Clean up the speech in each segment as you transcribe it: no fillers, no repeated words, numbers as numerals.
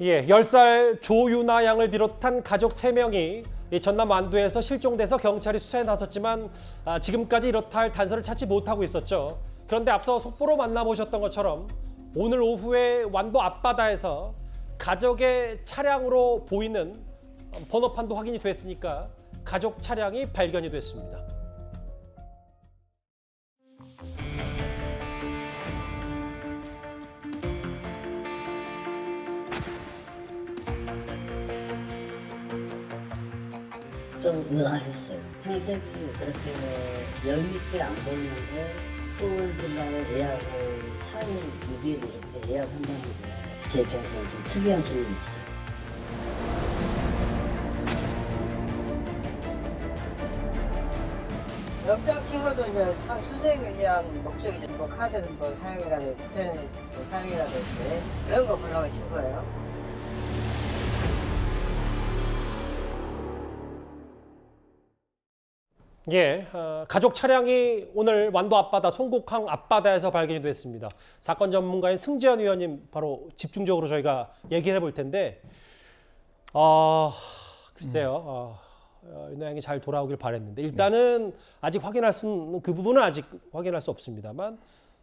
예, 10살 조유나 양을 비롯한 가족 3명이 전남 완도에서 실종돼서 경찰이 수사에 나섰지만 지금까지 이렇다 할 단서를 찾지 못하고 있었죠. 그런데 앞서 속보로 만나보셨던 것처럼 오늘 오후에 완도 앞바다에서 가족의 차량으로 보이는 번호판도 확인이 됐으니까 가족 차량이 발견이 됐습니다. 좀 의아했어요. 행색이 그렇게 여유있게 안 보이는데 풀들하고 애하고 4일 6일 이렇게 예약한다는 게 제 입장에서는 좀 특이한 소문이 있어요. 영장 친구도 이제 수색을 위한 목적이죠. 뭐 카드 뭐 사용이라든지 인터넷 뭐 사용이라든지 이런 거 보려고 친 거예요. 예, 가족 차량이 오늘 완도 앞바다 송곡항 앞바다에서 발견이 됐습니다. 사건 전문가인 승재현 위원님 바로 집중적으로 저희가 얘기를 해볼 텐데 글쎄요. 윤호양이 잘 돌아오길 바랬는데 일단은 아직 확인할 수 그 부분은 아직 확인할 수 없습니다만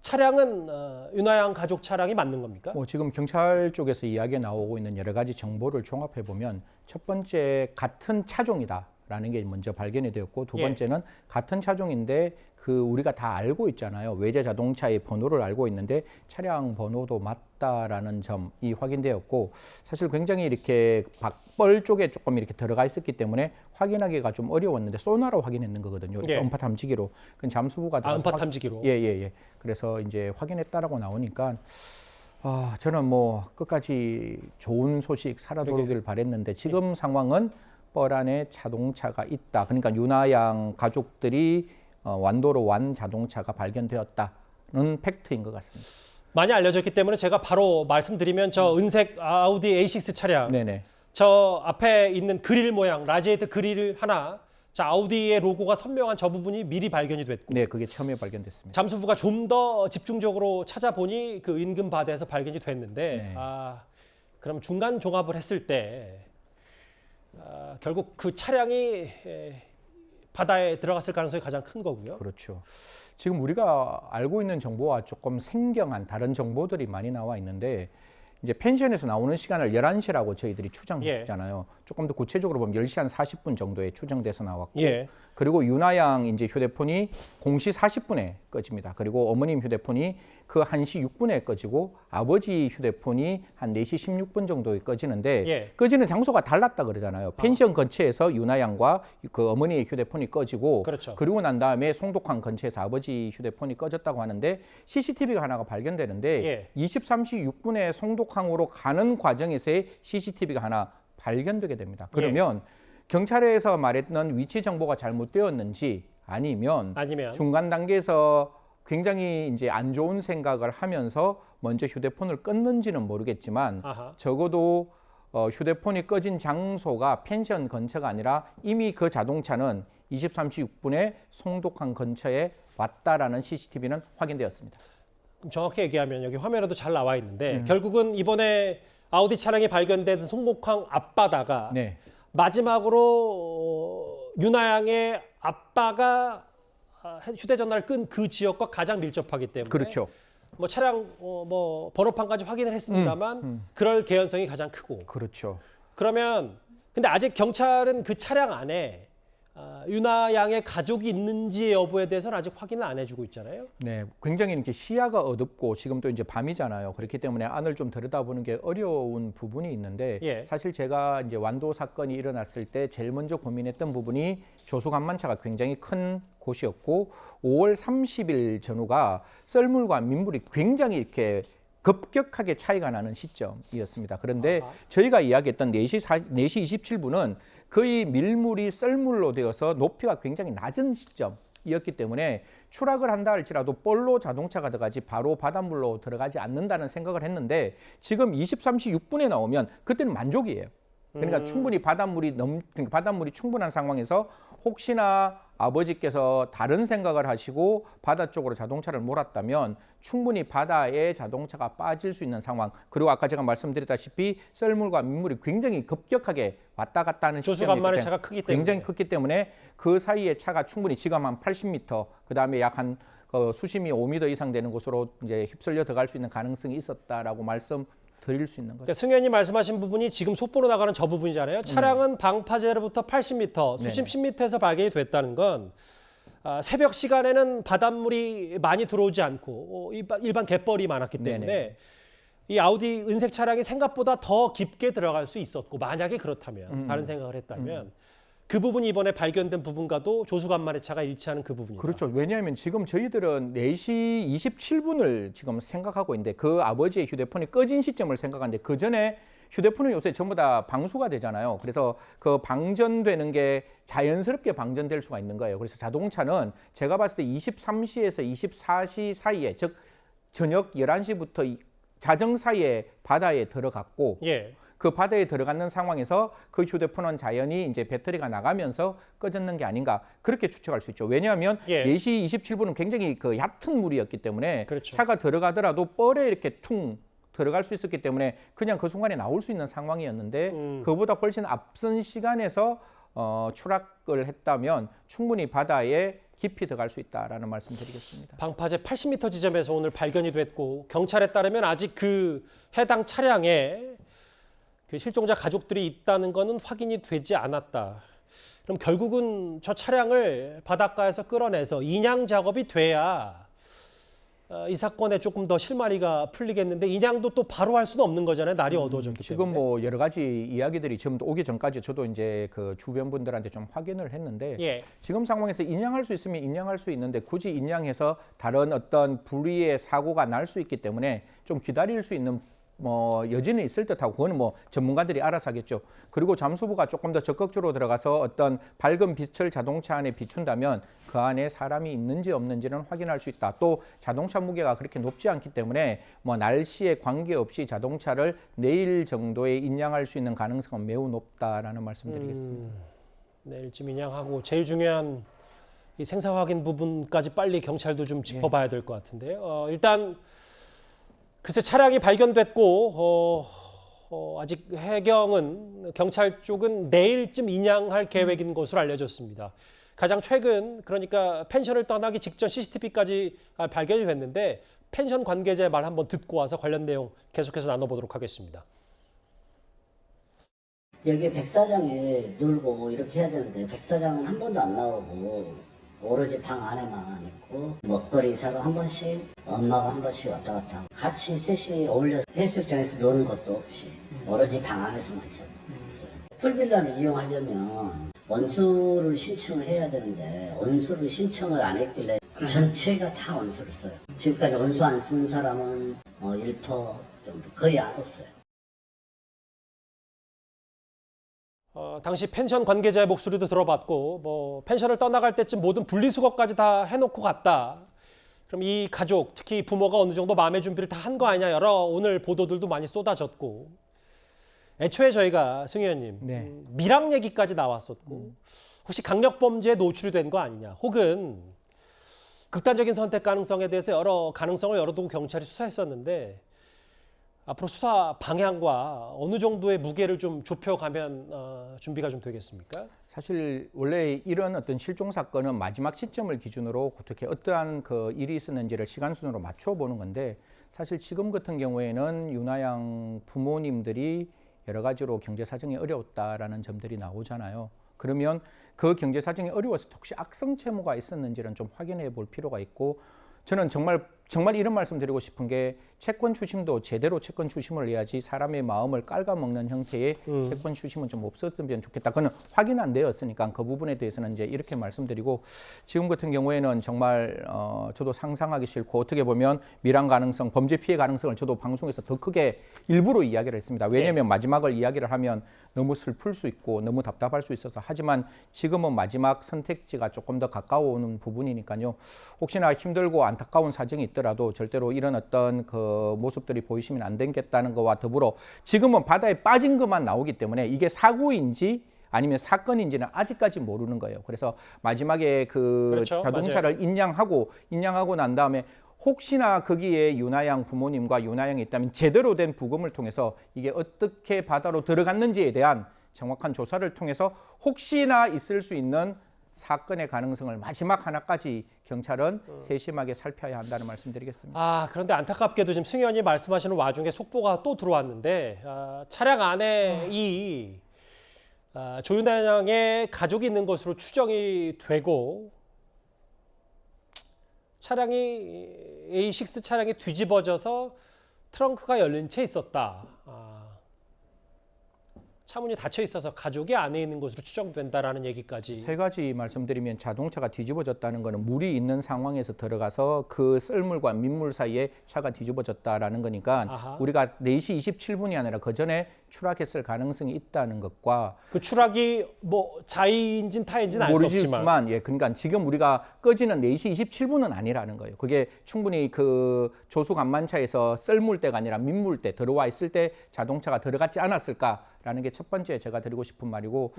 차량은 윤호양 가족 차량이 맞는 겁니까? 지금 경찰 쪽에서 이야기가 나오고 있는 여러 가지 정보를 종합해 보면 첫 번째 같은 차종이다라는 게 먼저 발견이 되었고 두 번째는 같은 차종인데 우리가 다 알고 있잖아요. 외제 자동차의 번호를 알고 있는데 차량 번호도 맞다라는 점이 확인되었고 사실 굉장히 이렇게 박벌 쪽에 조금 이렇게 들어가 있었기 때문에 확인하기가 좀 어려웠는데 소나로 확인했는 거거든요. 음파 탐지기로. 그 잠수부가 음파 탐지기로. 예. 그래서 이제 확인했다라고 나오니까 저는 뭐 끝까지 좋은 소식 살아돌길 바랬는데 지금 상황은 뻘 안에 자동차가 있다. 그러니까 윤하양 가족들이 완도로 완 자동차가 발견되었다는 팩트인 것 같습니다. 많이 알려졌기 때문에 제가 바로 말씀드리면 저 은색 아우디 A6 차량, 네네. 저 앞에 있는 그릴 모양, 라지에이트 그릴 하나, 자 아우디의 로고가 선명한 저 부분이 미리 발견이 됐고, 네, 그게 처음에 발견됐습니다. 잠수부가 좀 더 집중적으로 찾아보니 그 인근 바다에서 발견이 됐는데, 네. 그럼 중간 종합을 했을 때 결국 그 차량이 바다에 들어갔을 가능성이 가장 큰 거고요. 그렇죠. 지금 우리가 알고 있는 정보와 조금 생경한 다른 정보들이 많이 나와 있는데 이제 펜션에서 나오는 시간을 11시라고 저희들이 추정했잖아요. 조금 더 구체적으로 보면 10시 한 40분 정도에 추정돼서 나왔고 그리고 윤하양 이제 휴대폰이 0시 40분에 꺼집니다. 그리고 어머님 휴대폰이 그 1시 6분에 꺼지고 아버지 휴대폰이 한 4시 16분 정도에 꺼지는데 꺼지는 장소가 달랐다 그러잖아요. 펜션 근처에서 윤하양과 그 어머니의 휴대폰이 꺼지고 그렇죠. 그리고 난 다음에 송독항 근처에서 아버지 휴대폰이 꺼졌다고 하는데 CCTV가 하나가 발견되는데 23시 6분에 송독항으로 가는 과정에서의 CCTV가 하나 발견되게 됩니다. 그러면 경찰에서 말했던 위치 정보가 잘못되었는지 아니면 중간 단계에서 굉장히 이제 안 좋은 생각을 하면서 먼저 휴대폰을 껐는지는 모르겠지만 적어도 휴대폰이 꺼진 장소가 펜션 근처가 아니라 이미 그 자동차는 23시 6분에 송독항 근처에 왔다라는 CCTV는 확인되었습니다. 정확히 얘기하면 여기 화면에도 잘 나와 있는데 결국은 이번에 아우디 차량이 발견된 송곡항 앞바다가 마지막으로 윤하양의 아빠가 휴대전화를 끈 그 지역과 가장 밀접하기 때문에 그렇죠. 뭐 차량 뭐 번호판까지 확인을 했습니다만 그럴 개연성이 가장 크고 그렇죠. 그러면 근데 아직 경찰은 그 차량 안에 윤하양의 가족이 있는지 여부에 대해서는 아직 확인을 안 해주고 있잖아요. 네, 굉장히 이렇게 시야가 어둡고 지금 또 이제 밤이잖아요. 그렇기 때문에 안을 좀 들여다보는 게 어려운 부분이 있는데 사실 제가 이제 완도 사건이 일어났을 때 제일 먼저 고민했던 부분이 조수간만차가 굉장히 큰 곳이었고 5월 30일 전후가 썰물과 민물이 굉장히 이렇게 급격하게 차이가 나는 시점이었습니다. 그런데 저희가 이야기했던 4시 27분은 거의 밀물이 썰물로 되어서 높이가 굉장히 낮은 시점이었기 때문에 추락을 한다 할지라도 볼로 자동차가 들어가지 바로 바닷물로 들어가지 않는다는 생각을 했는데 지금 23시 6분에 나오면 그때는 만족이에요. 그러니까 충분히 바닷물이 충분한 상황에서 혹시나 아버지께서 다른 생각을 하시고 바다 쪽으로 자동차를 몰았다면 충분히 바다에 자동차가 빠질 수 있는 상황, 그리고 아까 제가 말씀드렸다시피 썰물과 민물이 굉장히 급격하게 왔다 갔다 하는 조수간만의 차가 크기 때문에 굉장히 크기 때문에 그 사이에 차가 충분히 지금 한 80m, 그다음에 약 한 수심이 5m 이상 되는 곳으로 이제 휩쓸려 들어갈 수 있는 가능성이 있었다라고 말씀드릴 수 있는 거죠. 그러니까 승 의원님 말씀하신 부분이 지금 속보로 나가는 저 부분이잖아요. 차량은 방파제로부터 80m, 수심 10m에서 발견이 됐다는 건 새벽 시간에는 바닷물이 많이 들어오지 않고 일반 갯벌이 많았기 때문에 네네. 이 아우디 은색 차량이 생각보다 더 깊게 들어갈 수 있었고, 만약에 그렇다면 다른 생각을 했다면 그 부분이 이번에 발견된 부분과도 조수간만의 차가 일치하는 그 부분이다. 그렇죠. 왜냐하면 지금 저희들은 4시 27분을 지금 생각하고 있는데 그 아버지의 휴대폰이 꺼진 시점을 생각하는데 그 전에 휴대폰은 요새 전부 다 방수가 되잖아요. 그래서 그 방전되는 게 자연스럽게 방전될 수가 있는 거예요. 그래서 자동차는 제가 봤을 때 23시에서 24시 사이에, 즉 저녁 11시부터 자정 사이에 바다에 들어갔고 예. 그 바다에 들어가는 상황에서 그 휴대폰은 자연히 이제 배터리가 나가면서 꺼졌는 게 아닌가, 그렇게 추측할 수 있죠. 왜냐하면 예. 4시 27분은 굉장히 그 얕은 물이었기 때문에 그렇죠. 차가 들어가더라도 뻘에 이렇게 퉁 들어갈 수 있었기 때문에 그냥 그 순간에 나올 수 있는 상황이었는데 그보다 훨씬 앞선 시간에서 추락을 했다면 충분히 바다에 깊이 들어갈 수 있다라는 말씀드리겠습니다. 방파제 80m 지점에서 오늘 발견이 됐고, 경찰에 따르면 아직 그 해당 차량에 그 실종자 가족들이 있다는 것은 확인이 되지 않았다. 그럼 결국은 저 차량을 바닷가에서 끌어내서 인양 작업이 돼야 이 사건에 조금 더 실마리가 풀리겠는데, 인양도 또 바로 할 수는 없는 거잖아요. 날이 어두워졌기 지금 때문에. 뭐 여러 가지 이야기들이 지금 오기 전까지 저도 이제 그 주변 분들한테 좀 확인을 했는데 예. 지금 상황에서 인양할 수 있으면 인양할 수 있는데 굳이 인양해서 다른 어떤 불의의 사고가 날 수 있기 때문에 좀 기다릴 수 있는 여지는 있을 듯하고, 그거는 뭐 전문가들이 알아서 하겠죠. 그리고 잠수부가 조금 더 적극적으로 들어가서 어떤 밝은 빛을 자동차 안에 비춘다면 그 안에 사람이 있는지 없는지는 확인할 수 있다. 또 자동차 무게가 그렇게 높지 않기 때문에 뭐 날씨에 관계없이 자동차를 내일 정도에 인양할 수 있는 가능성은 매우 높다라는 말씀드리겠습니다. 내일쯤 인양하고, 제일 중요한 이 생사 확인 부분까지 빨리 경찰도 좀 짚어봐야 될 것 같은데요. 일단 글쎄 차량이 발견됐고 아직 해경은, 경찰 쪽은 내일쯤 인양할 계획인 것으로 알려졌습니다. 가장 최근, 그러니까 펜션을 떠나기 직전 CCTV까지 발견이 됐는데, 펜션 관계자의 말 한번 듣고 와서 관련 내용 계속해서 나눠보도록 하겠습니다. 여기 백사장에 놀고 이렇게 해야 되는데 백사장은 한 번도 안 나오고 오로지 방 안에만 있고, 먹거리 사러 한 번씩, 엄마가 한 번씩 왔다 갔다 하고, 같이 셋이 어울려서 해수욕장에서 노는 것도 없이 오로지 방 안에서만 있어요. 풀빌라를 이용하려면 원수를 신청을 해야 되는데 원수를 신청을 안 했길래 전체가 다 원수를 써요. 지금까지 원수 안 쓴 사람은 1% 정도, 거의 안 없어요. 당시 펜션 관계자의 목소리도 들어봤고, 뭐 펜션을 떠나갈 때쯤 모든 분리수거까지 다 해놓고 갔다. 그럼 이 가족, 특히 부모가 어느 정도 마음의 준비를 다 한 거 아니냐, 여러 오늘 보도들도 많이 쏟아졌고, 애초에 저희가 승 의원님 밀항 얘기까지 나왔었고, 혹시 강력범죄에 노출이 된 거 아니냐, 혹은 극단적인 선택 가능성에 대해서 여러 가능성을 열어두고 경찰이 수사했었는데, 앞으로 수사 방향과 어느 정도의 무게를 좀 좁혀가면 준비가 좀 되겠습니까? 사실 원래 이런 어떤 실종 사건은 마지막 시점을 기준으로 어떻게 어떠한 그 일이 있었는지를 시간 순으로 맞춰보는 건데, 사실 지금 같은 경우에는 유나양 부모님들이 여러 가지로 경제 사정이 어려웠다라는 점들이 나오잖아요. 그러면 그 경제 사정이 어려워서 혹시 악성 채무가 있었는지는 좀 확인해 볼 필요가 있고, 저는 정말 이런 말씀 드리고 싶은 게, 채권 추심도 제대로 채권 추심을 해야지 사람의 마음을 깔아먹는 형태의 채권 추심은 좀 없었으면 좋겠다. 그건 확인 안 되었으니까 그 부분에 대해서는 이제 이렇게 말씀드리고, 지금 같은 경우에는 정말 저도 상상하기 싫고, 어떻게 보면 밀항 가능성, 범죄 피해 가능성을 저도 방송에서 더 크게 일부러 이야기를 했습니다. 왜냐하면 마지막을 이야기를 하면 너무 슬플 수 있고 너무 답답할 수 있어서. 하지만 지금은 마지막 선택지가 조금 더 가까워오는 부분이니까요. 혹시나 힘들고 안타까운 사정이 있더라도 절대로 이런 어떤 그 모습들이 보이시면 안 되겠다는 것과 더불어, 지금은 바다에 빠진 것만 나오기 때문에 이게 사고인지 아니면 사건인지는 아직까지 모르는 거예요. 그래서 마지막에 그 그렇죠. 자동차를 인양하고 난 다음에 혹시나 거기에 윤아양 부모님과 윤아양이 있다면 제대로 된 부검을 통해서 이게 어떻게 바다로 들어갔는지에 대한 정확한 조사를 통해서 혹시나 있을 수 있는 사건의 가능성을 마지막 하나까지 경찰은 세심하게 살펴야 한다는 말씀드리겠습니다. 그런데 안타깝게도 지금 승 의원이 말씀하시는 와중에 속보가 또 들어왔는데 차량 안에 이 조윤아 양의 가족이 있는 것으로 추정이 되고 A6 차량이 뒤집어져서 트렁크가 열린 채 있었다. 차문이 닫혀 있어서 가족이 안에 있는 것으로 추정된다라는 얘기까지. 세 가지 말씀드리면 자동차가 뒤집어졌다는 것은 물이 있는 상황에서 들어가서 그 썰물과 민물 사이에 차가 뒤집어졌다라는 거니까 아하. 우리가 4시 27분이 아니라 그 전에 추락했을 가능성이 있다는 것과 그 추락이 뭐 자의인진 타인지는 알 수 없지만 모르지만 그러니까 지금 우리가 꺼지는 4시 27분은 아니라는 거예요. 그게 충분히 그 조수간만차에서 썰물대가 아니라 민물대 들어와 있을 때 자동차가 들어갔지 않았을까라는 게 첫 번째 제가 드리고 싶은 말이고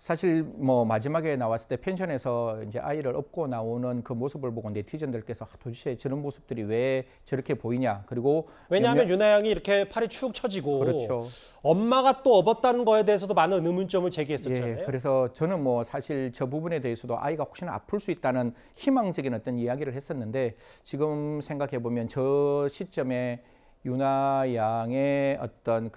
사실 뭐 마지막에 나왔을 때 펜션에서 이제 아이를 업고 나오는 그 모습을 보고 네티즌들께서 도대체 저런 모습들이 왜 저렇게 보이냐. 그리고 왜냐하면 윤아 양이 이렇게 팔이 축 처지고 그렇죠. 엄마가 또 업었다는 거에 대해서도 많은 의문점을 제기했었잖아요. 그래서 저는 뭐 사실 저 부분에 대해서도 아이가 혹시나 아플 수 있다는 희망적인 어떤 이야기를 했었는데 지금 생각해 보면 저 시점에 윤아 양의 어떤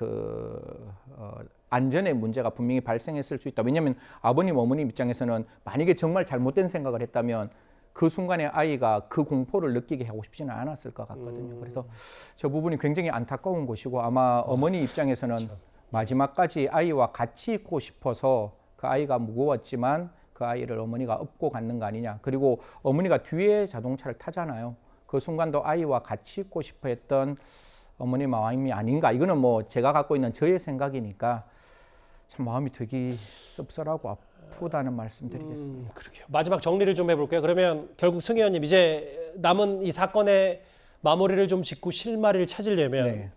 안전의 문제가 분명히 발생했을 수 있다. 왜냐하면 아버님, 어머님 입장에서는 만약에 정말 잘못된 생각을 했다면 그 순간에 아이가 그 공포를 느끼게 하고 싶지는 않았을 것 같거든요. 그래서 저 부분이 굉장히 안타까운 것이고 아마 어머니 입장에서는 마지막까지 아이와 같이 있고 싶어서 그 아이가 무거웠지만 그 아이를 어머니가 업고 갔는 거 아니냐. 그리고 어머니가 뒤에 자동차를 타잖아요. 그 순간도 아이와 같이 있고 싶어 했던 어머니 마음이 아닌가. 이거는 뭐 제가 갖고 있는 저의 생각이니까 참 마음이 되게 씁쓸하고 아프다는 말씀드리겠습니다. 그러게요. 마지막 정리를 좀 해볼게요. 그러면 결국 승 의원님 이제 남은 이 사건의 마무리를 좀 짓고 실마리를 찾으려면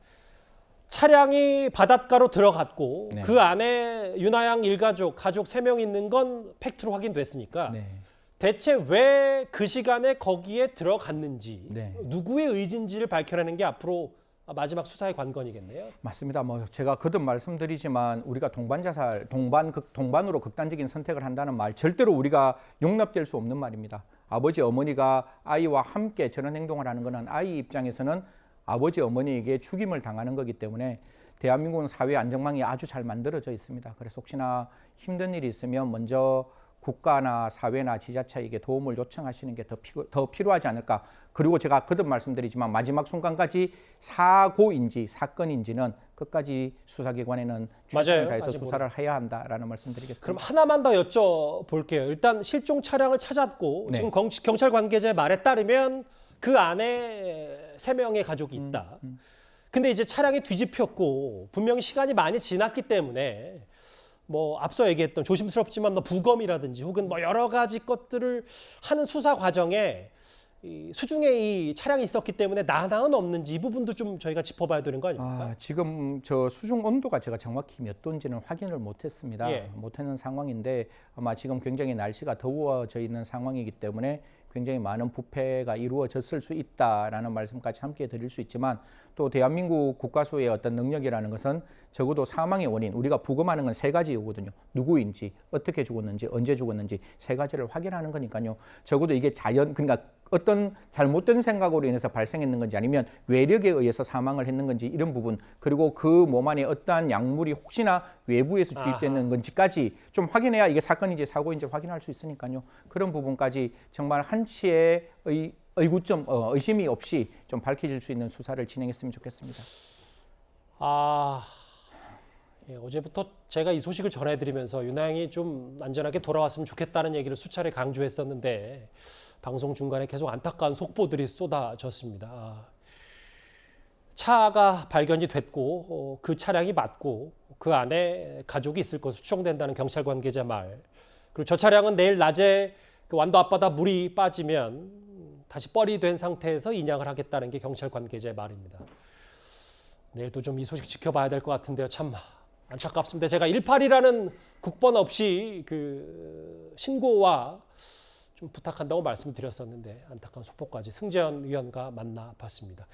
차량이 바닷가로 들어갔고 그 안에 윤아 양 일가족, 가족 3명 있는 건 팩트로 확인됐으니까 대체 왜 그 시간에 거기에 들어갔는지 누구의 의지인지를 밝혀내는 게 앞으로 마지막 수사의 관건이겠네요. 맞습니다. 뭐 제가 거듭 말씀드리지만 우리가 동반자살, 동반으로 극단적인 선택을 한다는 말 절대로 우리가 용납될 수 없는 말입니다. 아버지, 어머니가 아이와 함께 저런 행동을 하는 것은 아이 입장에서는 아버지, 어머니에게 죽임을 당하는 거기 때문에 대한민국은 사회 안전망이 아주 잘 만들어져 있습니다. 그래서 혹시나 힘든 일이 있으면 먼저 국가나 사회나 지자체에게 도움을 요청하시는 게 더 필요하지 않을까. 그리고 제가 거듭 말씀드리지만 마지막 순간까지 사고인지 사건인지는 끝까지 수사기관에는 최선을 다해서 수사를 해야 한다라는 말씀드리겠습니다. 그럼 하나만 더 여쭤볼게요. 일단 실종 차량을 찾았고 지금 경찰 관계자의 말에 따르면 그 안에 3명의 가족이 있다. 근데 이제 차량이 뒤집혔고 분명히 시간이 많이 지났기 때문에 뭐 앞서 얘기했던 조심스럽지만 뭐 부검이라든지 혹은 뭐 여러 가지 것들을 하는 수사 과정에 수중에 이 차량이 있었기 때문에 난항은 없는지 이 부분도 좀 저희가 짚어봐야 되는 거 아닙니까? 지금 저 수중 온도가 제가 정확히 몇 도인지는 확인을 못했습니다. 못하는 상황인데 아마 지금 굉장히 날씨가 더워져 있는 상황이기 때문에 굉장히 많은 부패가 이루어졌을 수 있다라는 말씀까지 함께 드릴 수 있지만 또 대한민국 국가수의 어떤 능력이라는 것은 적어도 사망의 원인, 우리가 부검하는 건 3가지이거든요. 누구인지, 어떻게 죽었는지, 언제 죽었는지 3가지를 확인하는 거니까요. 적어도 이게 그러니까 어떤 잘못된 생각으로 인해서 발생했는 건지 아니면 외력에 의해서 사망을 했는 건지 이런 부분, 그리고 그 몸 안에 어떠한 약물이 혹시나 외부에서 주입됐는 건지까지 좀 확인해야 이게 사건인지 사고인지 확인할 수 있으니까요. 그런 부분까지 정말 한치의 의심이 없이 좀 밝혀질 수 있는 수사를 진행했으면 좋겠습니다. 어제부터 제가 이 소식을 전해드리면서 윤아 양이 좀 안전하게 돌아왔으면 좋겠다는 얘기를 수차례 강조했었는데 방송 중간에 계속 안타까운 속보들이 쏟아졌습니다. 차가 발견이 됐고 그 차량이 맞고 그 안에 가족이 있을 것으로 추정된다는 경찰 관계자 말. 그리고 저 차량은 내일 낮에 그 완도 앞바다 물이 빠지면 다시 뻘이 된 상태에서 인양을 하겠다는 게 경찰 관계자의 말입니다. 내일도 좀 이 소식 지켜봐야 될 것 같은데요. 참 안타깝습니다. 제가 18이라는 국번 없이 그 신고와 좀 부탁한다고 말씀을 드렸었는데 안타까운 속보까지 승재현 의원과 만나봤습니다.